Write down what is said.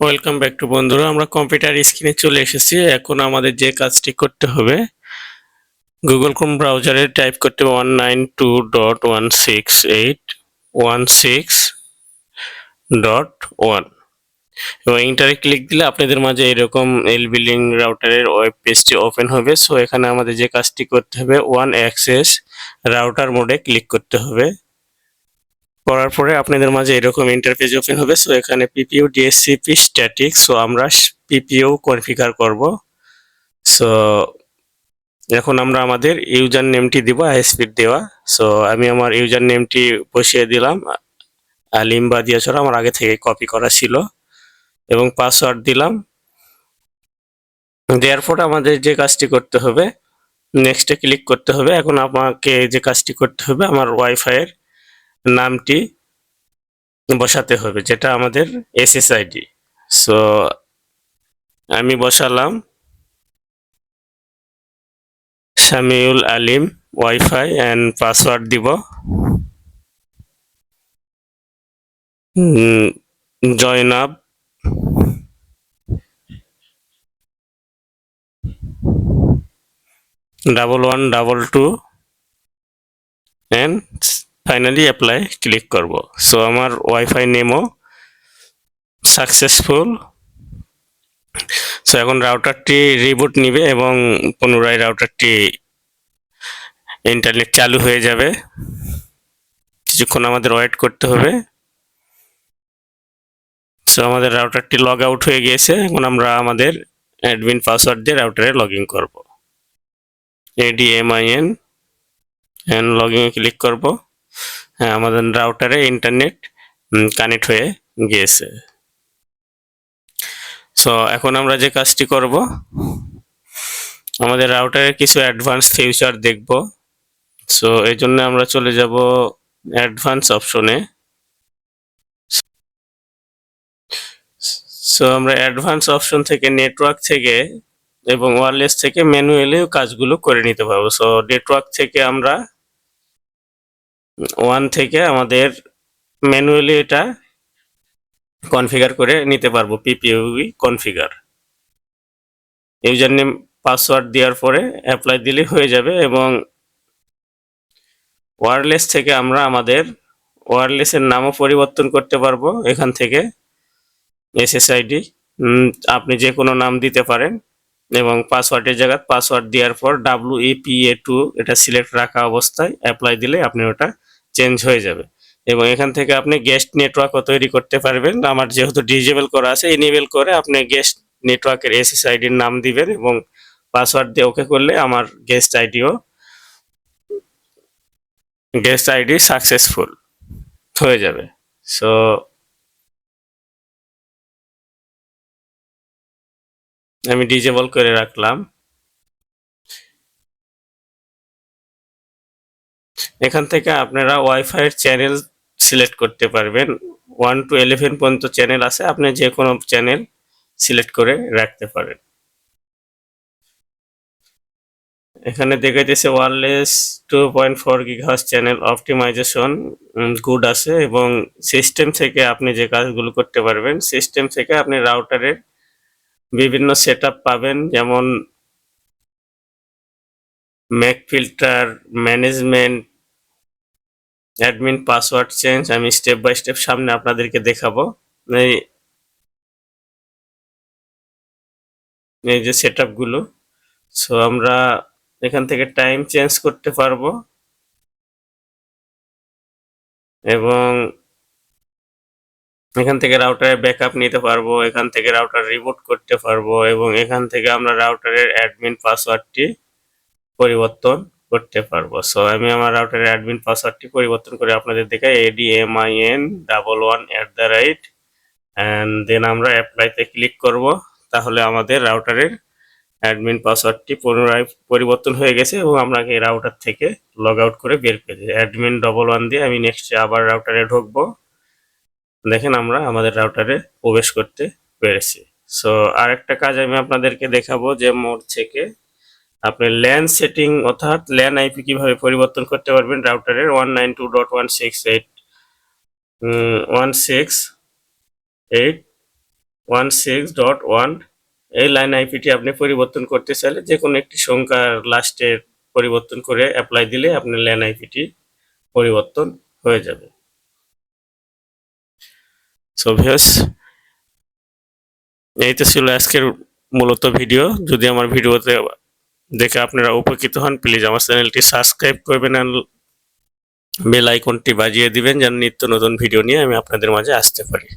Welcome back to বন্ধুরা, আমরা computer স্ক্রিনে চলে এসেছি। এখন আমাদের যে কাজটি করতে হবে, গুগল ক্রোম ব্রাউজারে টাইপ করতে হবে 192.168.16.1 এবং এন্টারে ক্লিক দিলে আপনাদের মাঝে এরকম এলবি-লিংক রাউটারের ওয়েব পেজটি ওপেন হবে। সো এখানে আমাদের যে কাজটি করতে হবে, ওয়ান অ্যাক্সেস রাউটার মোডে ক্লিক করতে হবে। করার পরে আপনাদের মাঝে এরকম ইন্টারফেস ওপেন হবে। সো এখানে পিপিইউ ডিএসসিপি স্ট্যাটিক, সো আমরা পিপিইউ কনফিগার করব। সো এখন আমরা আমাদের ইউজার নেমটি দিব আইএসপির দেওয়া। সো আমি আমার ইউজার নেমটি বসিয়ে দিলাম, আলিম বাদিয়াছড়া, আমার আগে থেকে কপি করা ছিল, এবং পাসওয়ার্ড দিলাম। দেওয়ার পর আমাদের যে কাজটি করতে হবে, নেক্সটে ক্লিক করতে হবে। এখন আমাকে যে কাজটি করতে হবে, আমার ওয়াইফাইয়ের নামটি বসাতে হবে, যেটা আমাদের এসএসআইডি। সো আমি বসালাম শামিউল আলিম ওয়াইফাই অ্যান্ড পাসওয়ার্ড দিব Zainab 1122 and finally apply click করব। সো আমার ওয়াইফাই নেমও সাকসেসফুল। সো এখন রাউটারটি রিবুট নিবে এবং পুনরায় রাউটারটি ইন্টারনেট চালু হয়ে যাবে। কিছুক্ষণ আমাদের ওয়েট করতে হবে। সো আমাদের রাউটারটি লগ আউট হয়ে গিয়েছে। এখন আমরা আমাদের অ্যাডমিন পাসওয়ার্ড দিয়ে রাউটারে লগ ইন করবো। ADMIN অ্যান্ড লগ ইনে ক্লিক করব। হ্যাঁ, আমাদের রাউটারে ইন্টারনেট কানেক্ট হয়ে গিয়েছে। সো এখন আমরা যে কাজটি করব, আমাদের রাউটারের কিছু অ্যাডভান্স ফিচার দেখব। সো এই জন্য আমরা চলে যাব অ্যাডভান্স অপশনে। সো আমরা অ্যাডভান্স অপশন থেকে নেটওয়ার্ক থেকে এবং ওয়্যারলেস থেকে ম্যানুয়ালি কাজগুলো করে নিতে পারবো। সো নেটওয়ার্ক থেকে আমরা 1 থেকে আমাদের ম্যানুয়ালি এটা কনফিগার করে নিতে পারবো। পিপিইউ কনফিগার, ইউজার নেম পাসওয়ার্ড দেওয়ার পরে অ্যাপ্লাই দিলে হয়ে যাবে। এবং ওয়্যারলেস থেকে আমরা আমাদের ওয়্যারলেসের নামও পরিবর্তন করতে পারবো এখান থেকে। এসএসআইডি আপনি যে কোনো নাম দিতে পারেন এবং পাসওয়ার্ডের জায়গায় পাসওয়ার্ড দেওয়ার পর WEPA2 এটা সিলেক্ট রাখা অবস্থায় অ্যাপ্লাই দিলে আপনি ওটা চেঞ্জ হয়ে যাবে। এবং এখান থেকে আপনি গেস্ট নেটওয়ার্কও তৈরি করতে পারবেন। আমার যেহেতু ডিজেবল করা আছে, এনেবল করে আপনি গেস্ট নেটওয়ার্কের এসএসআইডির নাম দিবেন এবং পাসওয়ার্ড দিয়ে ওকে করলে আমার গেস্ট আইডি সাকসেসফুল হয়ে যাবে। সো আমি ডিজেবল করে রাখলাম। এখান থেকে আপনারা ওয়াইফাইয়ের চ্যানেল সিলেক্ট করতে পারবেন। 1 to 11 পর্যন্ত চ্যানেল আছে, আপনি যে কোনো চ্যানেল সিলেক্ট করে রাখতে পারেন। এখানে দেখাইতেছে wireless 2.4 GHz channel optimisation good আছে। এবং সিস্টেম থেকে আপনি যে কাজগুলো করতে পারবেন, সিস্টেম থেকে আপনি রাউটারের বিভিন্ন সেটআপ পাবেন, যেমন Mac filter management, admin password change. আমি স্টেপ বাই স্টেপ সামনে আপনাদেরকে দেখাবো। এই এই যে সেটআপগুলো। সো আমরা এখান থেকে টাইম চেঞ্জ করতে পারবো এবং এখান থেকে রাউটারের ব্যাকআপ নিতে পারবো, এখান থেকে রাউটার রিবুট করতে পারবো এবং এখান থেকে আমরা রাউটারের অ্যাডমিন পাসওয়ার্ডটি পরিবর্তন করতে পারবো। সো আমি আমার রাউটারের অ্যাডমিন পাসওয়ার্ডটি পরিবর্তন করে আপনাদের দেখাই, ADMIN11 অ্যান্ড দেন আমরা অ্যাপ্লাইতে ক্লিক করব। তাহলে আমাদের রাউটারের অ্যাডমিন পাসওয়ার্ডটি পুনরায় পরিবর্তন হয়ে গেছে এবং আপনাকে এই রাউটার থেকে লগ আউট করে বের করে দিই। admin11 দিয়ে আমি নেক্সটে আবার রাউটারে ঢুকবো। দেখেন আমরা আমাদের রাউটারে প্রবেশ করতে পেরেছি। সো আরেকটা কাজ আমি আপনাদেরকে দেখাবো, যে মোড থেকে আপনি ল্যান সেটিং অর্থাৎ ল্যান আইপি কিভাবে পরিবর্তন করতে পারবেন রাউটারের 192.168.168 16.1 এই লাইন আইপিটি আপনি পরিবর্তন করতে চাইলে যে কোনো একটি সংখ্যার লাস্টে পরিবর্তন করে অ্যাপ্লাই দিলে আপনার ল্যান আইপিটি পরিবর্তন হয়ে যাবে। সো ভিউয়ার্স, এই তো ছিল আজকের মূলত ভিডিও। যদি আমার ভিডিওতে দেখে আপনারা উপকৃত হন, প্লিজ আমার চ্যানেলটি সাবস্ক্রাইব করবেন আর বেল আইকনটি বাজিয়ে দিবেন যেন নিত্য নতুন ভিডিও নিয়ে আমি আপনাদের মাঝে আসতে পারি।